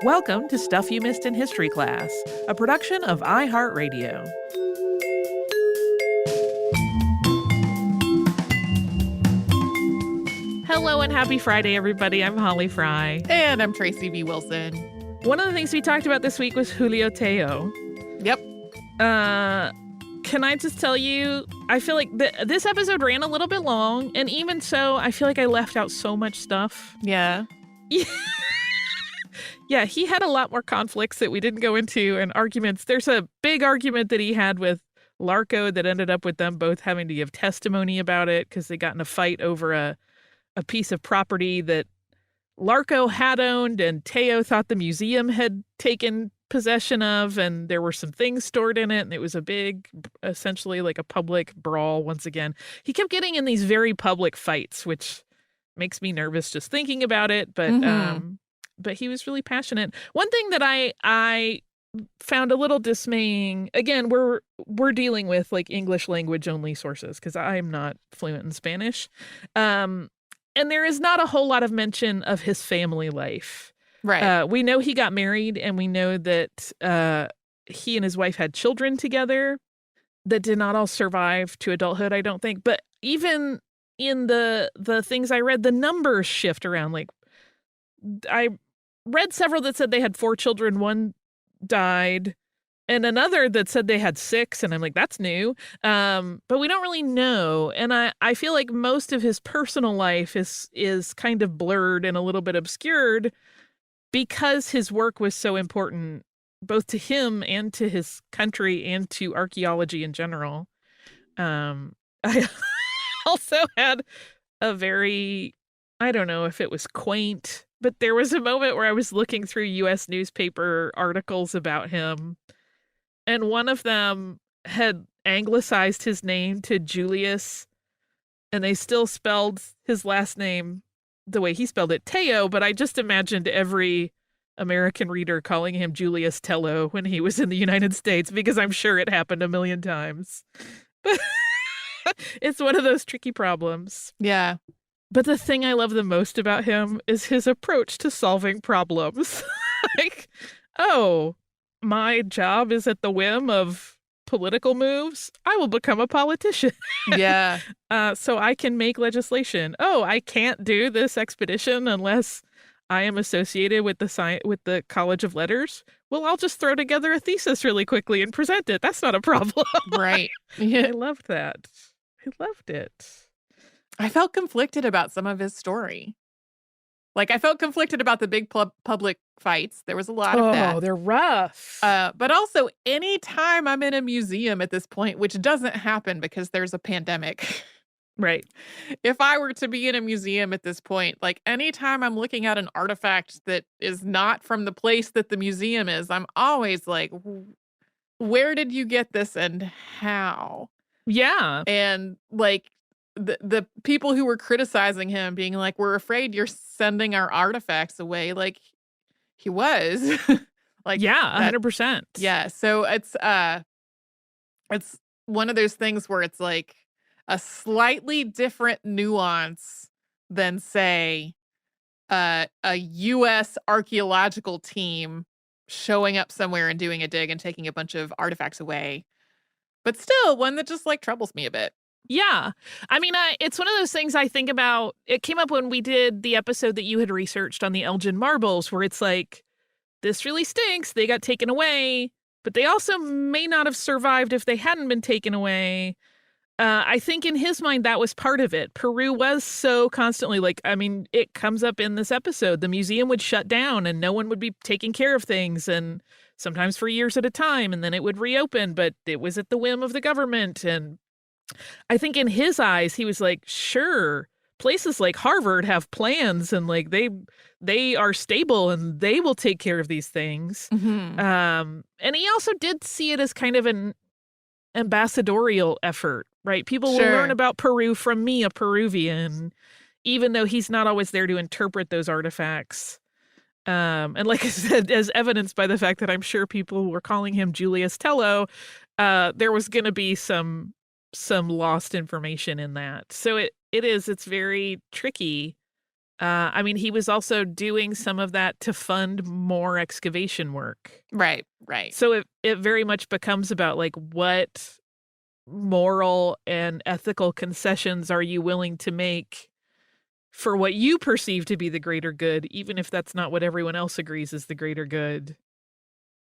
Welcome to Stuff You Missed in History Class, a production of iHeartRadio. Hello and happy Friday, everybody. I'm Holly Fry. And I'm Tracy V. Wilson. One of the things we talked about this week was Julio Tello. Yep. Can I just tell you, I feel like this episode ran a little bit long, and even so, I feel like I left out so much stuff. Yeah. Yeah, he had a lot more conflicts that we didn't go into and arguments. There's a big argument that he had with Larco that ended up with them both having to give testimony about it because they got in a fight over a piece of property that Larco had owned and Tello thought the museum had taken possession of, and there were some things stored in it, and it was a big, essentially like a public brawl once again. He kept getting in these very public fights, which makes me nervous just thinking about it, but he was really passionate. One thing that I found a little dismaying, again, we're dealing with like English language only sources because I'm not fluent in Spanish. And there is not a whole lot of mention of his family life. Right. We know he got married, and we know that he and his wife had children together that did not all survive to adulthood, I don't think. But even in the things I read, the numbers shift around. Like, I read several that said they had 4 children, 1 died, and another that said they had 6, and I'm like, that's new. But we don't really know. And I feel like most of his personal life is kind of blurred and a little bit obscured because his work was so important both to him and to his country and to archaeology in general. I also had a very, I don't know if it was quaint, but there was a moment where I was looking through U.S. newspaper articles about him, and one of them had anglicized his name to Julius, and they still spelled his last name the way he spelled it, Tello, but I just imagined every American reader calling him Julius Tello when he was in the United States, because I'm sure it happened a million times. But it's one of those tricky problems. Yeah. But the thing I love the most about him is his approach to solving problems. Like, oh, my job is at the whim of political moves. I will become a politician. Yeah. So I can make legislation. Oh, I can't do this expedition unless I am associated with the College of Letters. Well, I'll just throw together a thesis really quickly and present it. That's not a problem. Right. Yeah. I loved that. I loved it. I felt conflicted about some of his story. Like, I felt conflicted about the big public fights. There was a lot of that. Oh, they're rough. But also, anytime I'm in a museum at this point, which doesn't happen because there's a pandemic. Right. If I were to be in a museum at this point, like anytime I'm looking at an artifact that is not from the place that the museum is, I'm always like, where did you get this and how? Yeah. And like, the people who were criticizing him being like, we're afraid you're sending our artifacts away. Like, he was. Like, yeah, 100%. Yeah. So it's one of those things where it's like a slightly different nuance than, say, a U.S. archaeological team showing up somewhere and doing a dig and taking a bunch of artifacts away. But still, one that just like troubles me a bit. Yeah. I mean, it's one of those things I think about. It came up when we did the episode that you had researched on the Elgin marbles, where it's like, this really stinks. They got taken away, but they also may not have survived if they hadn't been taken away. I think in his mind, that was part of it. Peru was so constantly like, I mean, it comes up in this episode. The museum would shut down and no one would be taking care of things, and sometimes for years at a time, and then it would reopen, but it was at the whim of the government. And I think in his eyes, he was like, sure, places like Harvard have plans and like they are stable and they will take care of these things. Mm-hmm. And he also did see it as kind of an ambassadorial effort, right? People will learn about Peru from me, a Peruvian, even though he's not always there to interpret those artifacts. And like I said, as evidenced by the fact that I'm sure people were calling him Julius Tello, there was going to be some lost information in that. So it's very tricky I mean, he was also doing some of that to fund more excavation work. Right, right. So it very much becomes about like what moral and ethical concessions are you willing to make for what you perceive to be the greater good, even if that's not what everyone else agrees is the greater good.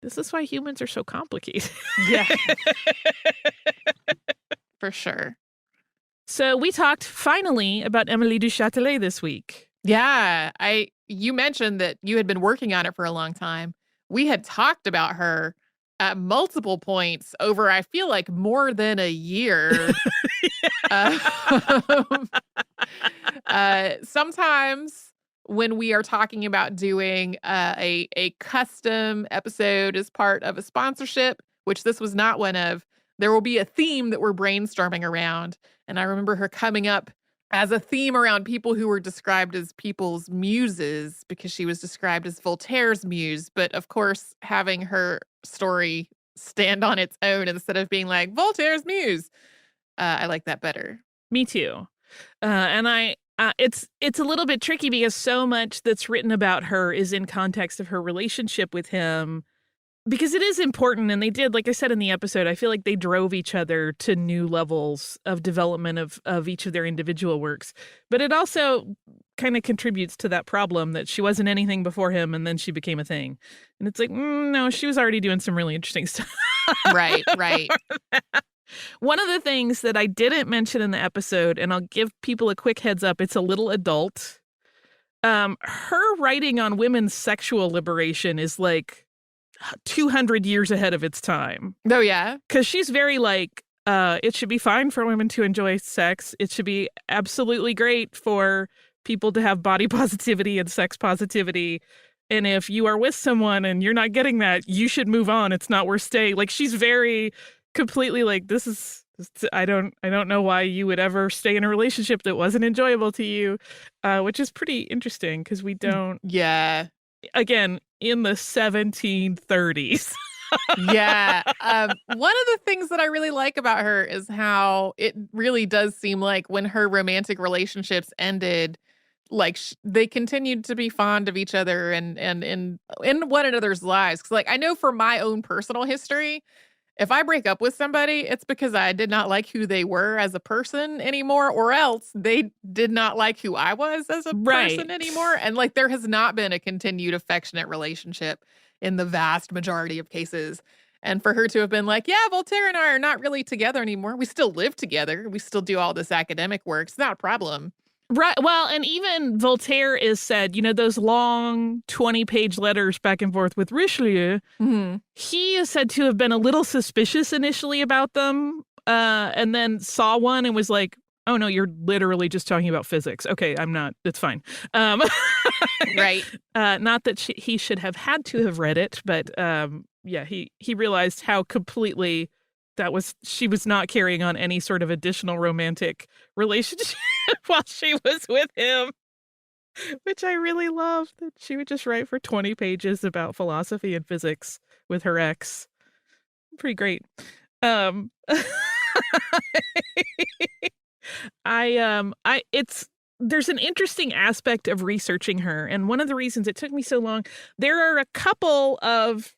This is why humans are so complicated. Yeah. For sure. So we talked finally about Emilie Du Châtelet this week. Yeah, you mentioned that you had been working on it for a long time. We had talked about her at multiple points over, I feel like, more than a year. Um, sometimes when we are talking about doing a custom episode as part of a sponsorship, which this was not one of, there will be a theme that we're brainstorming around. And I remember her coming up as a theme around people who were described as people's muses because she was described as Voltaire's muse. But of course, having her story stand on its own instead of being like Voltaire's muse, I like that better. Me too. And it's a little bit tricky because so much that's written about her is in context of her relationship with him. Because it is important, and they did, like I said in the episode, I feel like they drove each other to new levels of development of each of their individual works. But it also kind of contributes to that problem that she wasn't anything before him, and then she became a thing. And it's like, no, she was already doing some really interesting stuff. Right, right. One of the things that I didn't mention in the episode, and I'll give people a quick heads up, it's a little adult. Her writing on women's sexual liberation is like 200 years ahead of its time. Oh, yeah? Because she's very like, it should be fine for women to enjoy sex. It should be absolutely great for people to have body positivity and sex positivity. And if you are with someone and you're not getting that, you should move on. It's not worth staying. Like, she's very completely like, I don't know why you would ever stay in a relationship that wasn't enjoyable to you, which is pretty interesting because we don't. Yeah. Again, in the 1730s. Yeah. One of the things that I really like about her is how it really does seem like when her romantic relationships ended, like they continued to be fond of each other and in one another's lives. Because, like, I know for my own personal history, if I break up with somebody, it's because I did not like who they were as a person anymore, or else they did not like who I was as a person anymore. And like, there has not been a continued affectionate relationship in the vast majority of cases. And for her to have been like, yeah, Voltaire and I are not really together anymore. We still live together. We still do all this academic work. It's not a problem. Right. Well, and even Voltaire is said, those long 20-page letters back and forth with Richelieu, he is said to have been a little suspicious initially about them, and then saw one and was like, oh, no, you're literally just talking about physics. Okay, I'm not. It's fine. Right. Not that he should have had to have read it, but yeah, he realized how completely she was not carrying on any sort of additional romantic relationship while she was with him, which I really love, that she would just write for 20 pages about philosophy and physics with her ex. Pretty great. There's an interesting aspect of researching her, and one of the reasons it took me so long, there are a couple of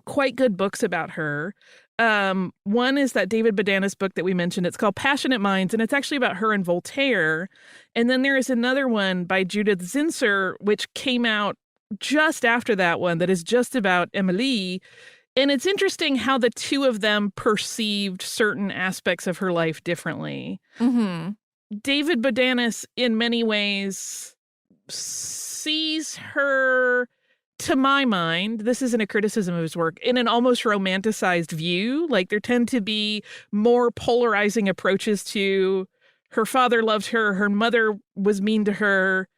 quite good books about her. One is that David Badana's book that we mentioned. It's called Passionate Minds, and it's actually about her and Voltaire. And then there is another one by Judith Zinsser, which came out just after that one, that is just about Emilie. And it's interesting how the two of them perceived certain aspects of her life differently. Mm-hmm. David Bodanis, in many ways, sees her, to my mind, this isn't a criticism of his work, in an almost romanticized view. Like, there tend to be more polarizing approaches to her father loved her, her mother was mean to her,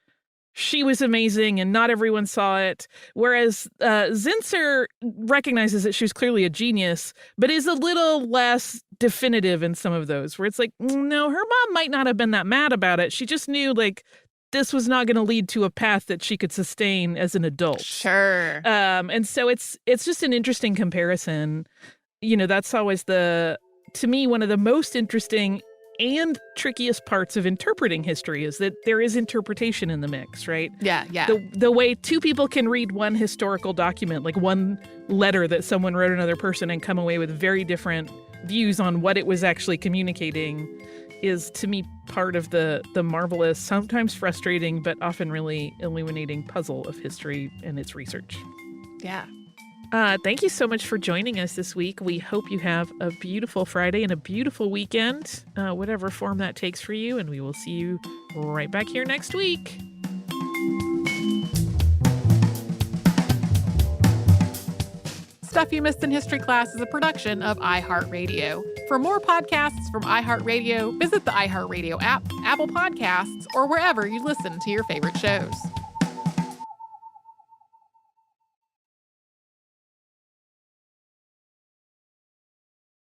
she was amazing, and not everyone saw it. Whereas Zinsser recognizes that she was clearly a genius, but is a little less definitive in some of those, where it's like, no, her mom might not have been that mad about it. She just knew, like, this was not going to lead to a path that she could sustain as an adult. Sure. And so it's just an interesting comparison. That's always to me, one of the most interesting and trickiest parts of interpreting history is that there is interpretation in the mix, right? Yeah, yeah. The way two people can read one historical document, like one letter that someone wrote another person, and come away with very different views on what it was actually communicating is, to me, part of the marvelous, sometimes frustrating, but often really illuminating puzzle of history and its research. Yeah. Thank you so much for joining us this week. We hope you have a beautiful Friday and a beautiful weekend, whatever form that takes for you, and we will see you right back here next week. Stuff You Missed in History Class is a production of iHeartRadio. For more podcasts from iHeartRadio, visit the iHeartRadio app, Apple Podcasts, or wherever you listen to your favorite shows.